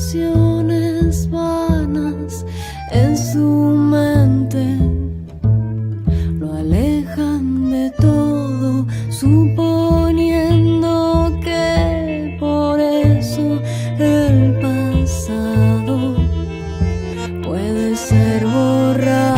Creaciones vanas en su mente lo alejan de todo, suponiendo que por eso el pasado puede ser borrado.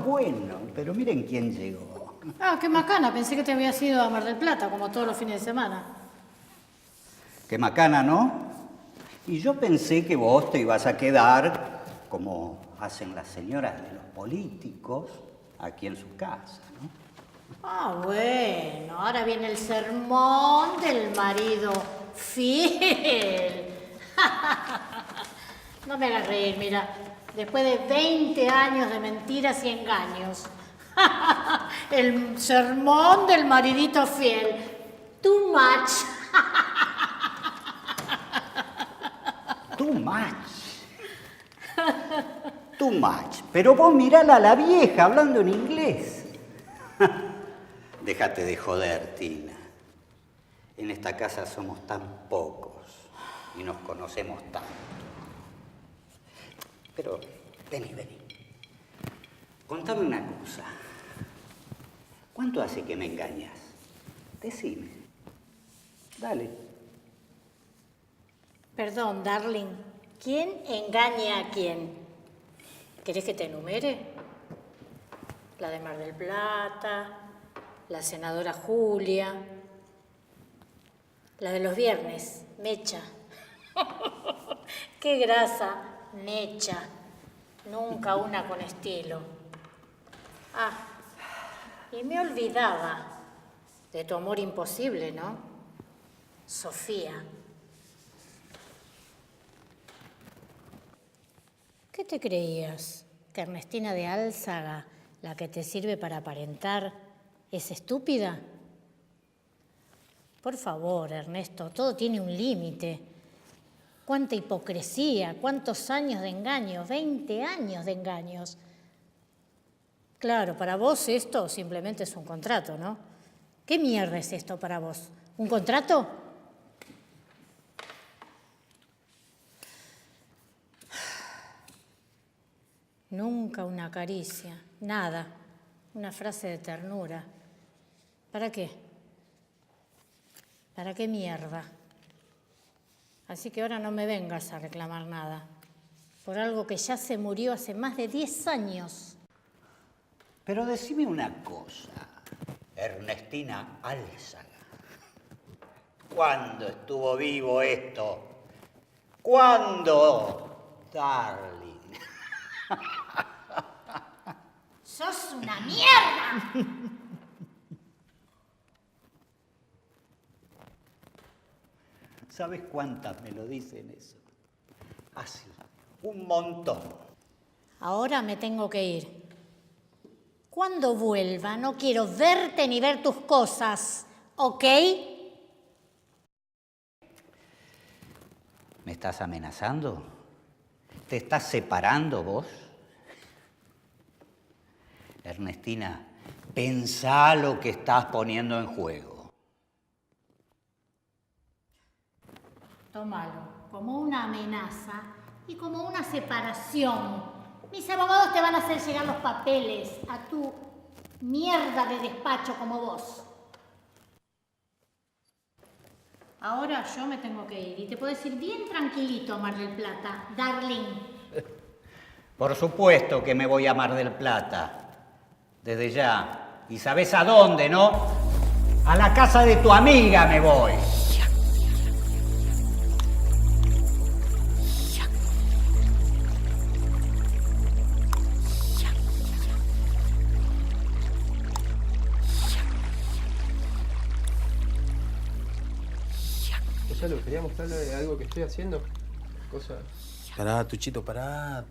Bueno, pero miren quién llegó. Ah, qué macana. Pensé que te habías ido a Mar del Plata, como todos los fines de semana. Qué macana, ¿no? Y yo pensé que vos te ibas a quedar, como hacen las señoras de los políticos, aquí en su casa, ¿no? Ah, bueno. Ahora viene el sermón del marido fiel. No me hagas reír, mira. Después de 20 años de mentiras y engaños. El sermón del maridito fiel. Too much. Too much. Too much. Pero vos mirala a la vieja hablando en inglés. Déjate de joder, Tina. En esta casa somos tan pocos y nos conocemos tanto. Pero, vení. Contame una cosa. ¿Cuánto hace que me engañas? Decime. Dale. Perdón, darling. ¿Quién engaña a quién? ¿Querés que te enumere? La de Mar del Plata, la senadora Julia, la de los viernes, Mecha. ¡Qué grasa! Mecha. Nunca una con estilo. Ah, y me olvidaba de tu amor imposible, ¿no? Sofía. ¿Qué te creías? ¿Que Ernestina de Álzaga, la que te sirve para aparentar, es estúpida? Por favor, Ernesto, todo tiene un límite. Cuánta hipocresía, cuántos años de engaños, 20 años de engaños. Claro, para vos esto simplemente es un contrato, ¿no? ¿Qué mierda es esto para vos? ¿Un contrato? Nunca una caricia, nada, una frase de ternura. ¿Para qué? ¿Para qué mierda? Así que ahora no me vengas a reclamar nada, por algo que ya se murió hace más de 10 años. Pero decime una cosa, Ernestina Álzaga. ¿Cuándo estuvo vivo esto? ¿Cuándo, darling? ¡Sos una mierda! ¿Sabes cuántas me lo dicen eso? Así, un montón. Ahora me tengo que ir. Cuando vuelva, no quiero verte ni ver tus cosas, ¿ok? ¿Me estás amenazando? ¿Te estás separando vos? Ernestina, pensá lo que estás poniendo en juego. Tómalo como una amenaza y como una separación. Mis abogados te van a hacer llegar los papeles a tu mierda de despacho como vos. Ahora yo me tengo que ir y te puedes ir bien tranquilito a Mar del Plata, darling. Por supuesto que me voy a Mar del Plata. Desde ya. ¿Y sabés a dónde, no? A la casa de tu amiga me voy. Gonzalo, quería mostrarle algo que estoy haciendo. Cosa... Pará, Tuchito, pará.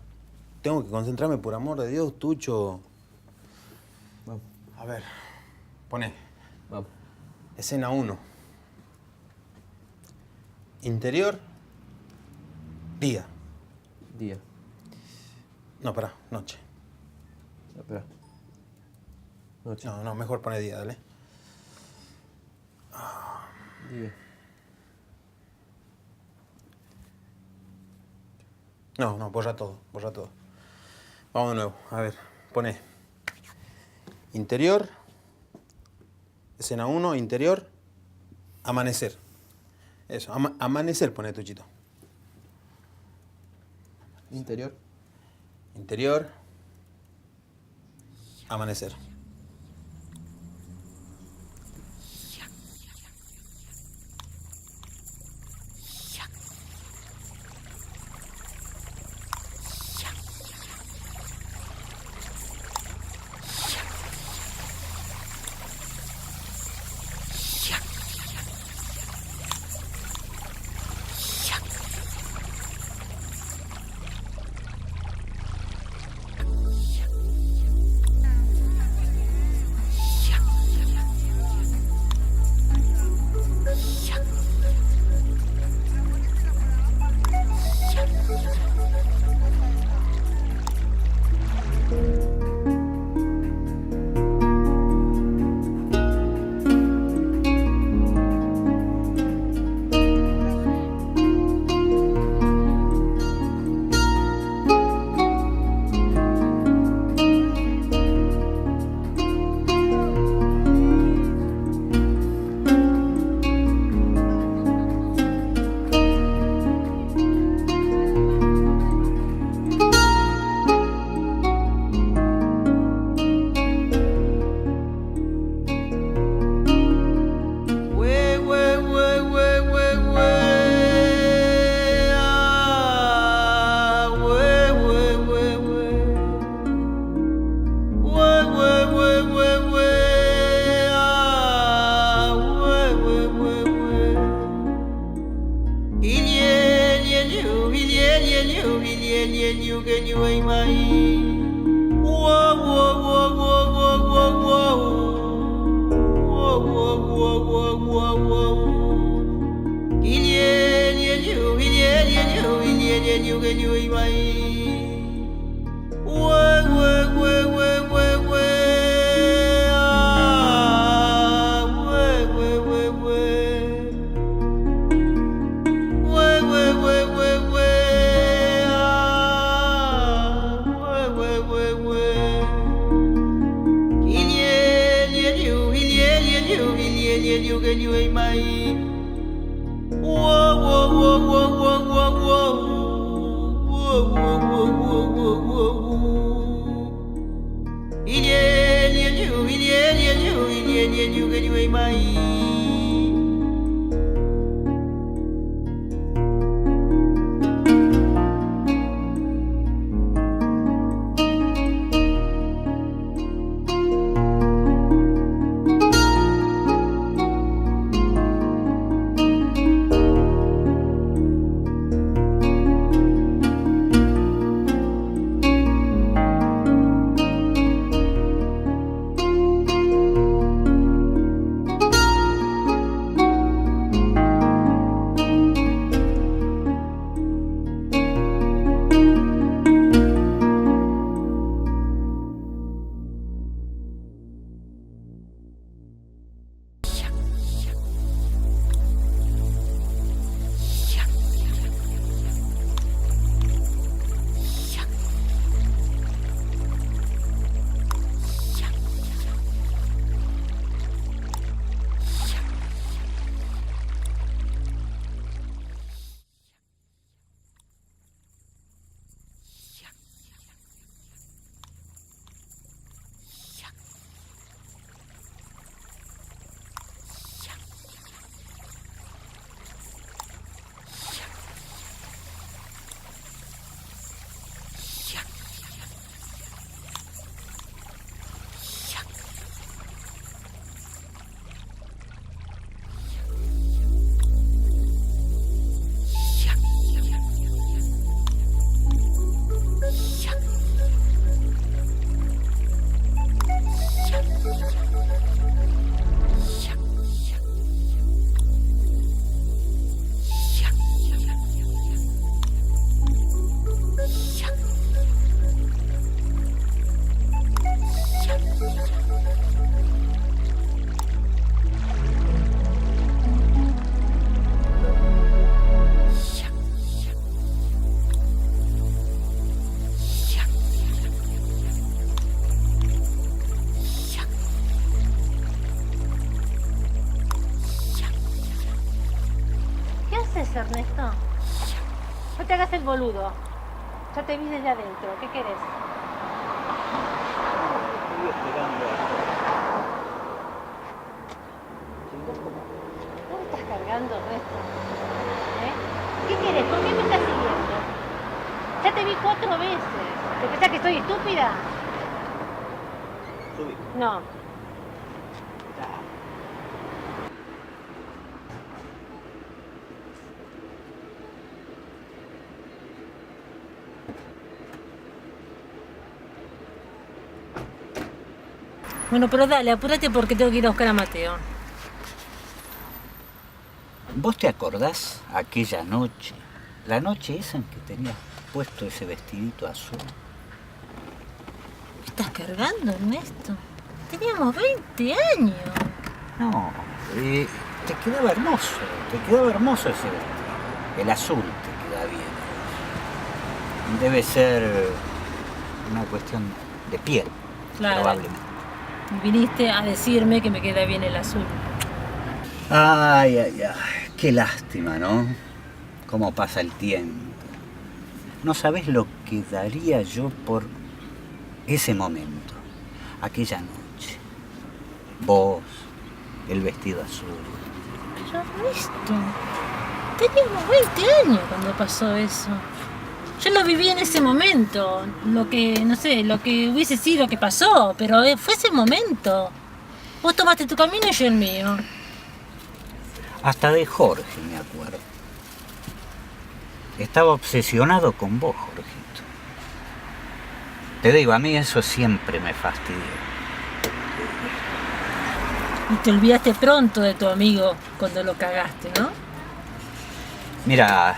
Tengo que concentrarme, por amor de Dios, Tucho. Vamos. A ver, poné. Vamos. Escena 1. Interior. Día. Día. No, pará, noche. No, espera. Noche. No, mejor poné día, dale. Día. No, borra todo, borra todo. Vamos de nuevo, a ver, poné. Interior. Escena 1, interior. Amanecer. Eso, amanecer poné, Tuchito. Interior. Interior. Amanecer. haces, Ernesto? No te hagas el boludo. Ya te vi desde adentro. ¿Qué querés? Estoy esperando. ¿No me estás cargando, Ernesto? ¿Eh? ¿Qué querés? ¿Por qué me estás siguiendo? Ya te vi 4 veces. ¿Te pensás que soy estúpida? Subí. No. Bueno, pero dale, apúrate porque tengo que ir a buscar a Mateo. ¿Vos te acordás aquella noche? La noche esa en que tenías puesto ese vestidito azul. ¿Me estás cargando, Ernesto? Teníamos 20 años. No, te quedaba hermoso ese vestido. El azul te queda bien. Debe ser una cuestión de piel, Claro. probablemente. Viniste a decirme que me queda bien el azul. Ay, ay, ay, qué lástima, ¿no? Cómo pasa el tiempo. No sabés lo que daría yo por ese momento, aquella noche. Vos, el vestido azul. Pero Ernesto, teníamos 20 años cuando pasó eso. Yo lo viví en ese momento, lo que, no sé, lo que hubiese sido que pasó, pero fue ese momento. Vos tomaste tu camino y yo el mío. Hasta de Jorge me acuerdo. Estaba obsesionado con vos, Jorgito. Te digo, a mí eso siempre me fastidió. Y te olvidaste pronto de tu amigo cuando lo cagaste, ¿no? Mira,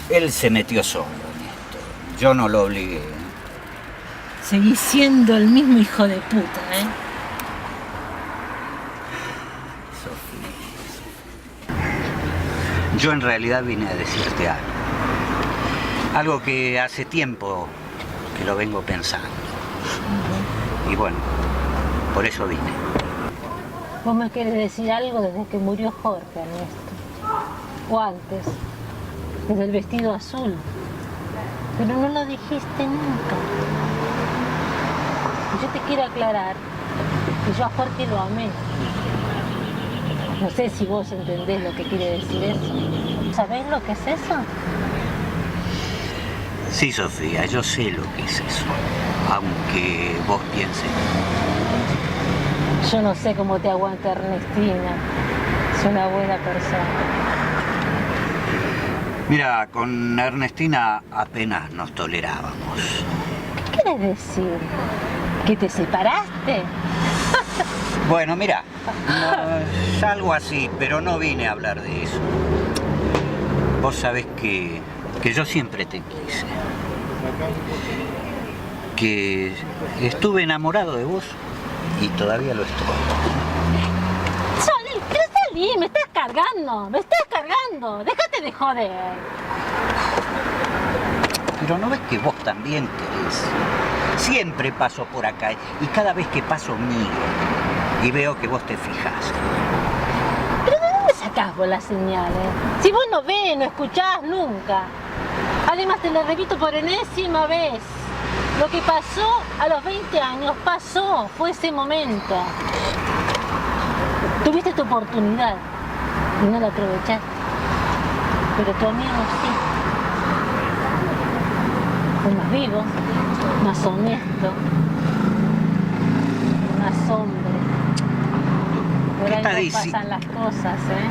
él se metió solo en esto. Yo no lo obligué. Seguís siendo el mismo hijo de puta, ¿eh? Yo en realidad vine a decirte algo. Algo que hace tiempo que lo vengo pensando. Y bueno, por eso vine. Vos me querés decir algo desde que murió Jorge, Ernesto. O antes, desde el vestido azul. Pero no lo dijiste nunca. Y yo te quiero aclarar que yo a Jorge lo amé. No sé si vos entendés lo que quiere decir eso. ¿Sabés lo que es eso? Sí, Sofía, yo sé lo que es eso. Aunque vos pienses. Yo no sé cómo te aguanta Ernestina. Es una buena persona. Mira, con Ernestina apenas nos tolerábamos. ¿Qué querés decir? ¿Que te separaste? Bueno, mira, no, algo así, pero no vine a hablar de eso. Vos sabés que yo siempre te quise. Que estuve enamorado de vos y todavía lo estoy. Salí, pero salí, me estás cargando, déjate de joder. Pero ¿no ves que vos también querés? Siempre paso por acá y cada vez que paso miro y veo que vos te fijás. ¿Pero de dónde sacás vos las señales? Si vos no ves, no escuchás nunca. Además te lo repito por enésima vez. Lo que pasó a los 20 años pasó, fue ese momento. Tuviste tu oportunidad y no la aprovechaste. Pero tu amigo sí. Fue más vivo, más honesto, más hombre. Por ¿Qué ahí está no diciendo? pasan las cosas, ¿eh?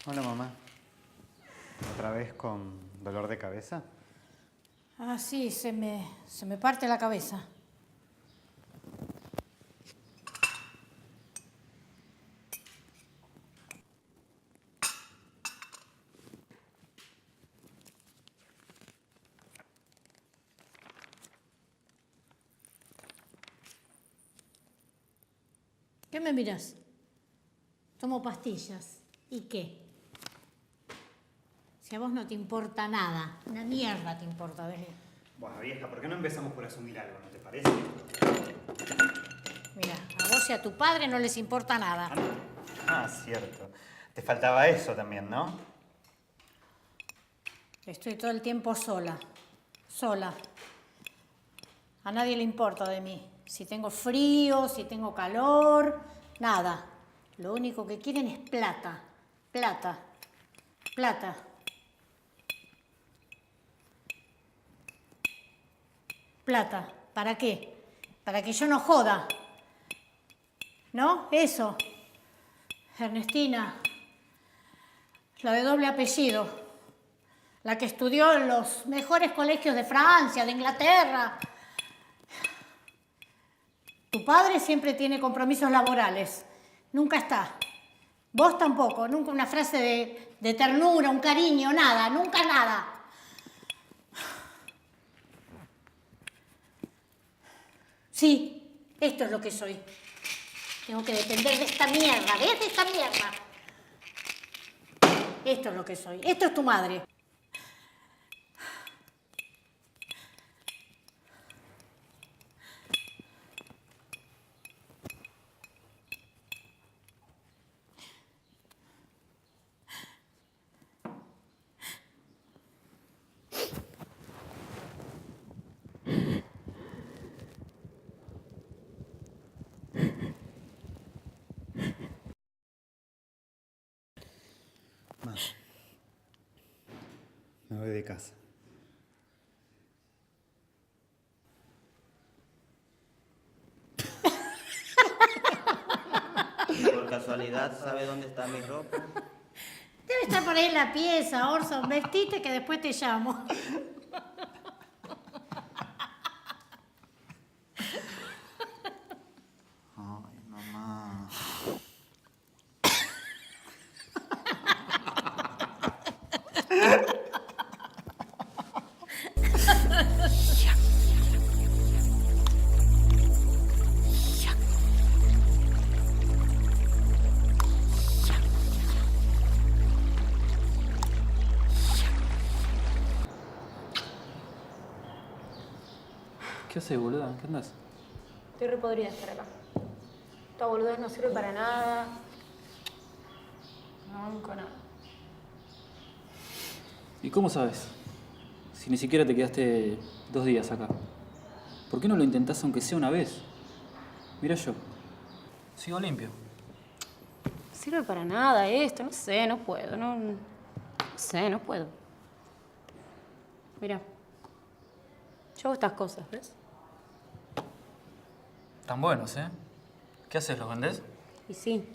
Hola mamá. ¿Otra vez con dolor de cabeza? Ah, sí, se me parte la cabeza. ¿Qué me miras? Tomo pastillas. ¿Y qué? Si a vos no te importa nada, una mierda te importa, ¿ves? Bueno, vieja, ¿por qué no empezamos por asumir algo? ¿No te parece? Mira, a vos y a tu padre no les importa nada. Ah, cierto. Te faltaba eso también, ¿no? Estoy todo el tiempo sola. Sola. A nadie le importa de mí. Si tengo frío, si tengo calor, nada. Lo único que quieren es plata. Plata. Plata. Plata. ¿Para qué? Para que yo no joda. ¿No? Eso. Ernestina. La de doble apellido. La que estudió en los mejores colegios de Francia, de Inglaterra. Tu padre siempre tiene compromisos laborales. Nunca está. Vos tampoco. Nunca una frase de ternura, un cariño, nada. Nunca nada. Sí, esto es lo que soy. Tengo que depender de esta mierda. ¿Ves? De esta mierda. Esto es lo que soy. Esto es tu madre. Me voy de casa. Por casualidad, ¿sabe dónde está mi ropa? Debe estar por ahí en la pieza, Orson. Vestite que después te llamo. Ay, mamá. ¿Qué haces, boluda? ¿Qué andás? Estoy re podrida de estar acá. Esta boludez no sirve para nada. No banco nada. ¿Y cómo sabes? Si ni siquiera te quedaste 2 días acá. ¿Por qué no lo intentás aunque sea una vez? Mira yo. Sigo limpio. No sirve para nada esto. No sé, no puedo. No sé, no puedo. Mira. Yo hago estas cosas, ¿ves? Tan buenos, ¿eh? ¿Qué haces? ¿Los vendés? Y sí.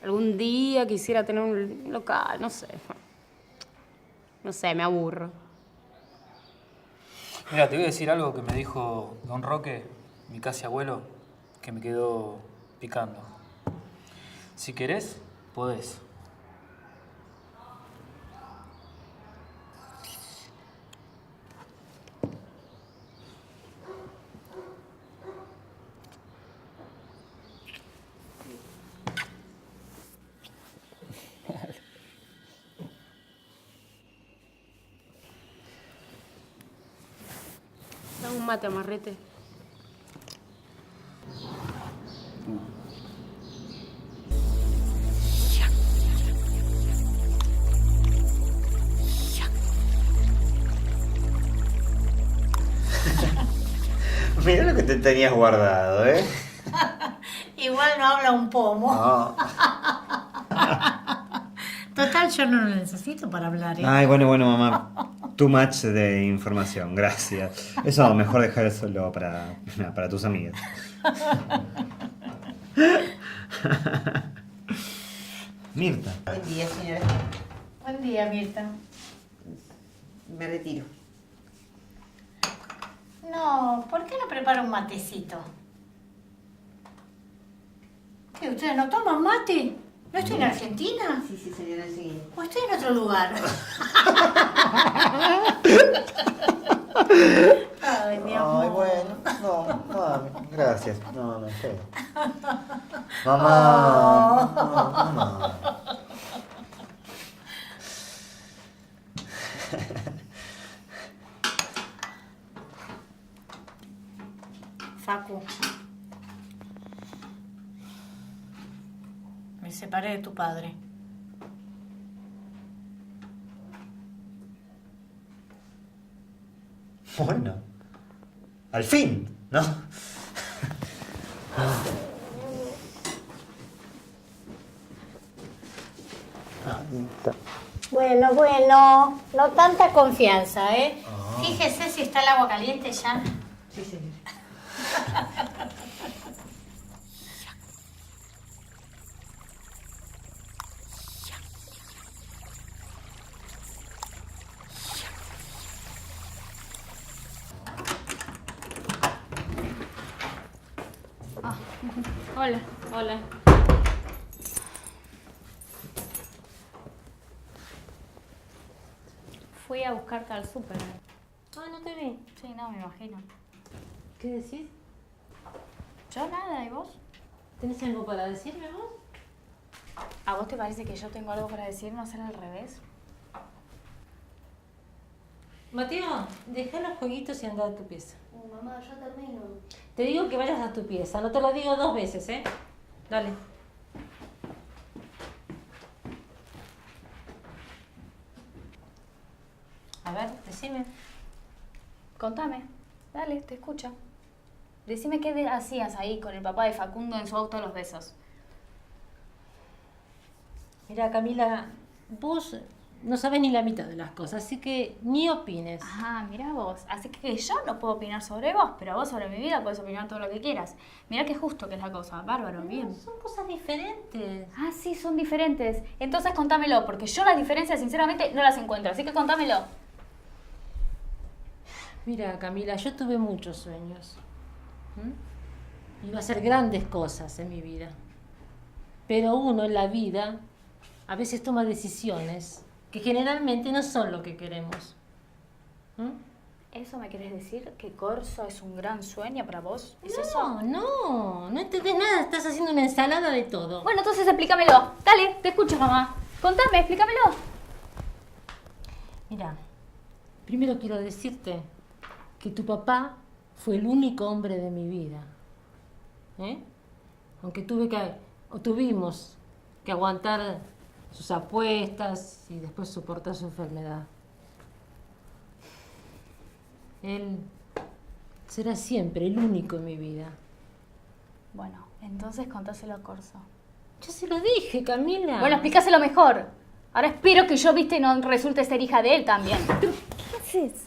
Algún día quisiera tener un local, no sé. No sé, me aburro. Mira, te voy a decir algo que me dijo Don Roque, mi casi abuelo, que me quedó picando. Si querés, podés. Dame un mate, amarrete. Mira lo que te tenías guardado, ¿eh? Igual no habla un pomo. No. Total, yo no lo necesito para hablar. Ay, bueno, mamá. Too much de información, gracias. Eso mejor dejárselo para tus amigas. Mirta. Buen día, señora. Buen día, Mirta. Me retiro. ¿por qué no prepara un matecito? ¿Qué, ustedes no toman mate? ¿No estoy en Argentina? Sí, señora, sí. ¿O estoy en otro lugar? Ay, mi amor. Ay, bueno, no, mami, gracias. No, no sé. Mamá, mamá. Facu, me separé de tu padre. Bueno, al fin, ¿no? Bueno, no tanta confianza, ¿eh? Fíjese si está el agua caliente ya. Sí, señora. Hola, hola. Fui a buscarte al súper. Ah, no te vi. Sí, no, me imagino. ¿Qué decís? Yo nada, ¿y vos? ¿Tenés algo para decirme vos? ¿A vos te parece que yo tengo algo para decir, no hacer al revés? Mateo, deja los jueguitos y anda a tu pieza. Mamá, yo termino. Te digo que vayas a tu pieza, no te lo digo 2 veces, ¿eh? Dale. A ver, decime. Contame. Dale, te escucho. Decime qué hacías ahí con el papá de Facundo en su auto a los besos. Mira, Camila, vos no sabés ni la mitad de las cosas, así que ni opines. Ajá, mira vos. Así que yo no puedo opinar sobre vos, pero vos sobre mi vida puedes opinar todo lo que quieras. Mira qué justo que es la cosa. Bárbaro, bien. Son cosas diferentes. Ah, sí, son diferentes. Entonces contámelo, porque yo las diferencias sinceramente no las encuentro. Así que contámelo. Mira, Camila, yo tuve muchos sueños. Iba a hacer grandes cosas en mi vida. Pero uno en la vida a veces toma decisiones que generalmente no son lo que queremos. ¿Eso me querés decir? ¿Que Corso es un gran sueño para vos? ¿Es no, eso? no entendés nada, estás haciendo una ensalada de todo. Bueno, entonces explícamelo. Dale, te escucho, mamá. Contame, explícamelo. Mira, primero quiero decirte que tu papá fue el único hombre de mi vida. Aunque tuvimos que aguantar sus apuestas y después soportar su enfermedad. Él será siempre el único en mi vida. Bueno, entonces contáselo a Corso. Ya se lo dije, Camila. Bueno, explícaselo mejor. Ahora espero que yo, viste, no resulte ser hija de él también. ¿Qué haces?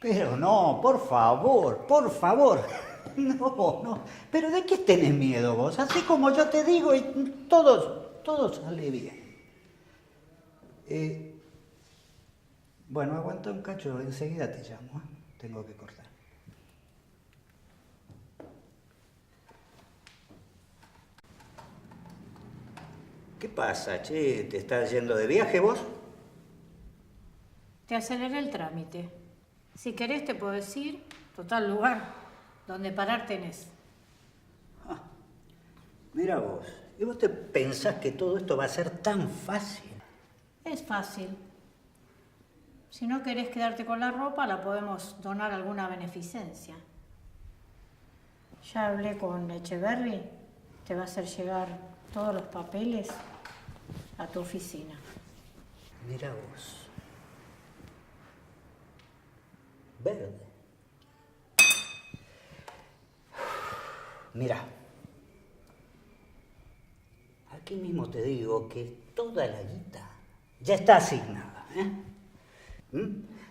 Pero no, por favor, por favor. No, no. ¿Pero de qué tenés miedo vos? Así como yo te digo y todo sale bien. Bueno, aguanta un cacho, enseguida te llamo. Tengo que cortar. ¿Qué pasa, che? ¿Te estás yendo de viaje vos? Te aceleré el trámite. Si querés te puedo decir, total lugar donde parar tenés. Mira vos. ¿Y vos te pensás que todo esto va a ser tan fácil? Es fácil. Si no querés quedarte con la ropa, la podemos donar a alguna beneficencia. Ya hablé con Echeverry. Te va a hacer llegar todos los papeles a tu oficina. Mira vos. Verde. Mira. Aquí mismo te digo que toda la guita ya está asignada, ¿eh?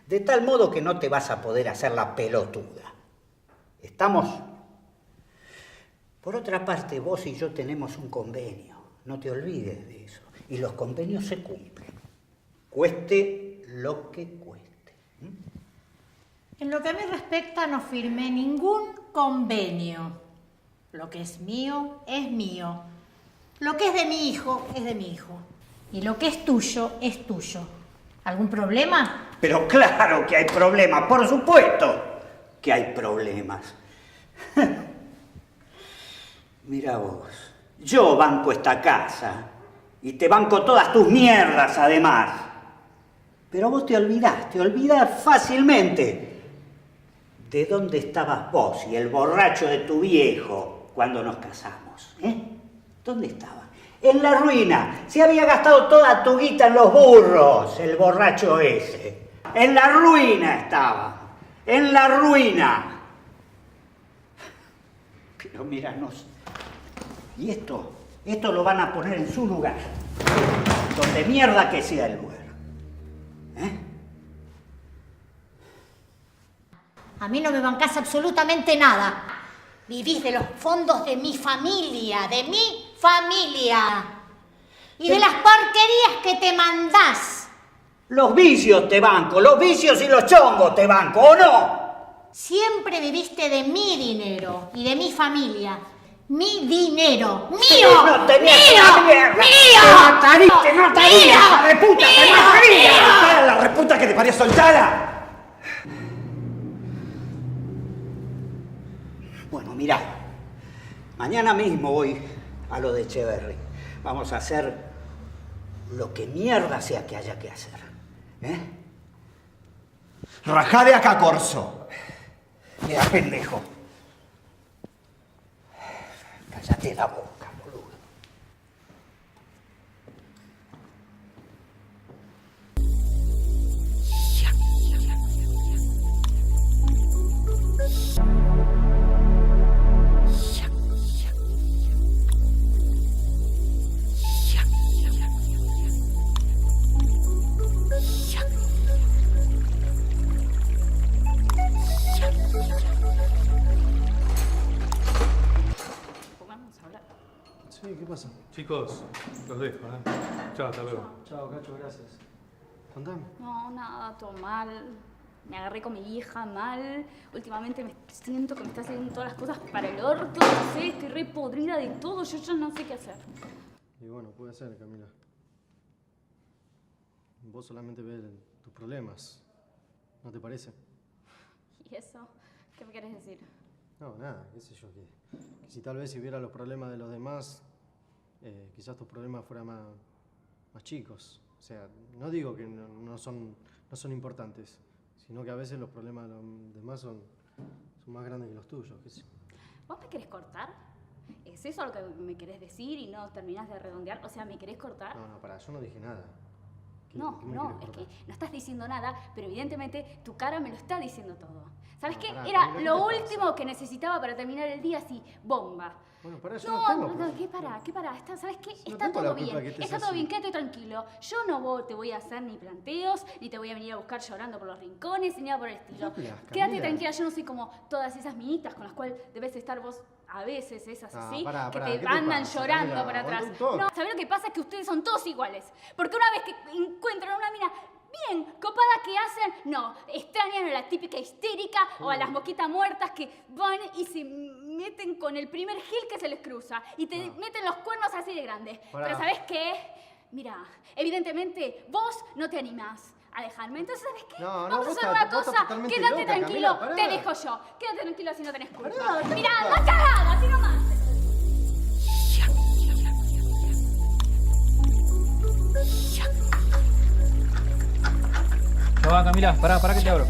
De tal modo que no te vas a poder hacer la pelotuda. ¿Estamos? Por otra parte, vos y yo tenemos un convenio. No te olvides de eso. Y los convenios se cumplen. Cueste lo que cueste. En lo que a mí respecta, no firmé ningún convenio. Lo que es mío, es mío. Lo que es de mi hijo, es de mi hijo. Y lo que es tuyo, es tuyo. ¿Algún problema? Pero claro que hay problemas, por supuesto que hay problemas. Mira vos, yo banco esta casa y te banco todas tus mierdas además. Pero vos te olvidás fácilmente de dónde estabas vos y el borracho de tu viejo cuando nos casamos, ¿eh? ¿Dónde estaba? En la ruina. Se había gastado toda tu guita en los burros, el borracho ese. En la ruina estaba. En la ruina. Pero míranos. Y esto lo van a poner en su lugar. Donde mierda que sea el lugar. ¿Eh? A mí no me bancás absolutamente nada. Vivís de los fondos de mi familia, de mi familia. Y de las porquerías que te mandás. Los vicios te banco, los vicios y los chongos te banco, ¿o no? Siempre viviste de mi dinero y de mi familia. Mi dinero. ¡Mío! Sí, no tenías ¡Mío! una mierda. ¡Mío! ¡Te mataría, hija de puta! ¡Te mataría! ¡Soltala, la reputa que te parió, soltala! Bueno, mirá. Mañana mismo voy a lo de Echeverry. Vamos a hacer lo que mierda sea que haya que hacer. ¿Eh? Rajá de acá, Corso. Mira, pendejo. Cállate la boca, boludo. Sí, ¿qué pasa? Chicos, los dejo, ¿eh? Chao, hasta luego. Chao, Cacho, gracias. Contame. No, nada, todo mal. Me agarré con mi hija mal. Últimamente me siento que me está haciendo todas las cosas para el orto. No sé, estoy re podrida de todo. Yo ya no sé qué hacer. Y bueno, puede ser, Camila. Vos solamente ves tus problemas. ¿No te parece? ¿Y eso? ¿Qué me querés decir? No, nada, qué sé yo. Que si tal vez si viera los problemas de los demás, quizás tus problemas fueran más chicos. O sea, no digo que no son importantes, sino que a veces los problemas de los demás son más grandes que los tuyos. ¿Qué sé? ¿Vos me querés cortar? ¿Es eso lo que me querés decir y no terminás de redondear? O sea, ¿me querés cortar? No, pará, yo no dije nada. No, es que no estás diciendo nada, pero evidentemente tu cara me lo está diciendo todo. ¿Sabes No, qué? pará, Era Camila, lo ¿qué te último que necesitaba para terminar el día así, bomba. Bueno, para eso no tengo. ¿qué pará? ¿Sabes qué? No Está tengo la todo culpa bien. que estés Está todo así. bien, quédate tranquilo. Yo no te voy a hacer ni planteos, ni te voy a venir a buscar llorando por los rincones, ni nada por el estilo. ¿Qué hablas, Quédate Camila? tranquila, yo no soy como todas esas minitas con las cuales debes estar vos a veces, esas Ah, así, pará, que ¿qué te te andan pasa, llorando Camila? para atrás. Aguanta un toque. No, ¿sabés lo que pasa? Es que ustedes son todos iguales. Porque una vez que encuentran una mina bien copada, ¿qué hacen? No, extrañan a la típica histérica o a las mosquitas muertas que van y se meten con el primer gil que se les cruza y te meten los cuernos así de grandes. Pará. Pero ¿sabés qué? Mira, evidentemente vos no te animás a dejarme. Entonces, ¿sabés qué? No, Vamos a vos hacer estás- una vos estás cosa. totalmente Quédate loca, tranquilo, Camila, pará. te dejo yo. Quédate tranquilo si no tenés culpa. Pará, ¿qué Mirá, pasa? no cagada, así nomás. Ya va, Camila, pará que te abro.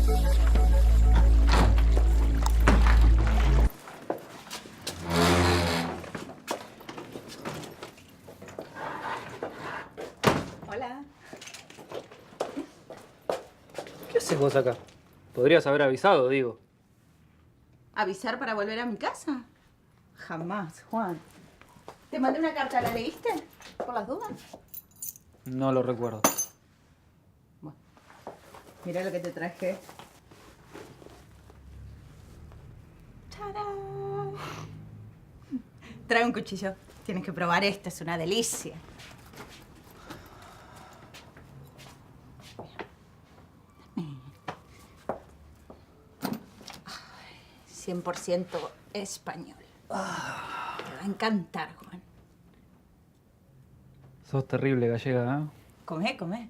Hola. ¿Qué haces vos acá? Podrías haber avisado, digo. ¿Avisar para volver a mi casa? Jamás, Juan. Te mandé una carta, ¿la leíste? ¿Por las dudas? No lo recuerdo. Mira lo que te traje. ¡Tarán! Trae un cuchillo. Tienes que probar esta, es una delicia. 100% español. Te va a encantar, Juan. Sos terrible, gallega, ¿eh? Come, come.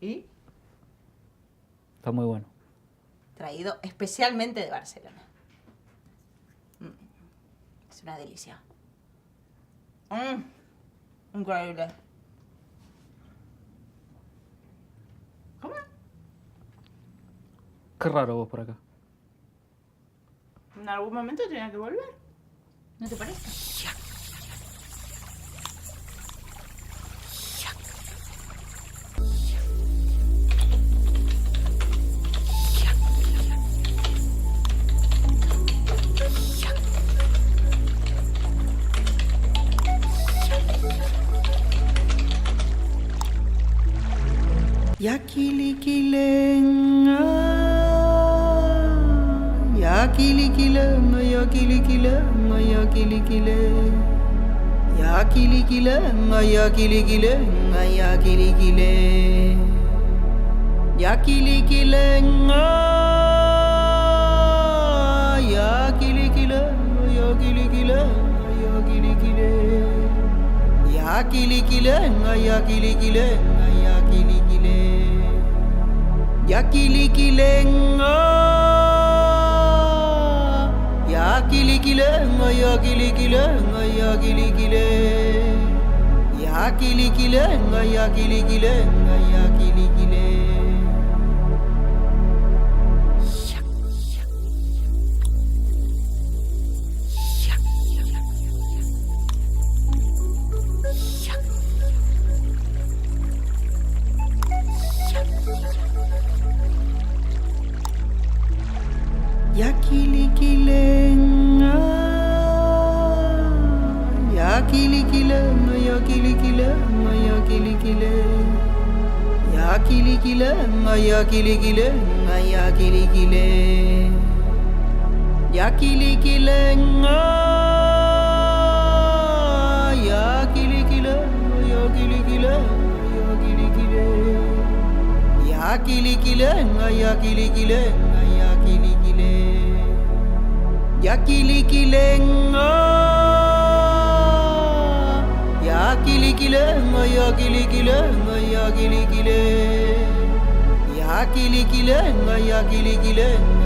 ¿Y? Está muy bueno. Traído especialmente de Barcelona. Es una delicia. Increíble. ¿Cómo? Qué raro vos por acá. En algún momento tenía que volver. ¿No te parece? Yakilikilenga, yakilikilenga, yakilikilenga, yakilikile, yakilikilenga, yakilikilenga, yakilikile, yakilikilenga, yakilikilenga, yakilikilenga, yakilikile, yakilikilenga, yakilikilenga, yakilikile, yakilikilenga, yakilikilenga, yakilikilenga, yakilikile, yakilikilenga, yakilikilenga, yakilikile. Yakilikilenga, yakilikilenga, yakilikilenga, yakilikile, yakilikilenga, yakilikilenga, yakilikile, yakilikilenga, yakilikilenga, yakilikilenga, yakilikile, yakilikilenga, yakilikilenga, yakilikile, yakilikilenga, yakilikilenga, yakilikilenga, yakilikile, yakilikilenga, yakilikilenga,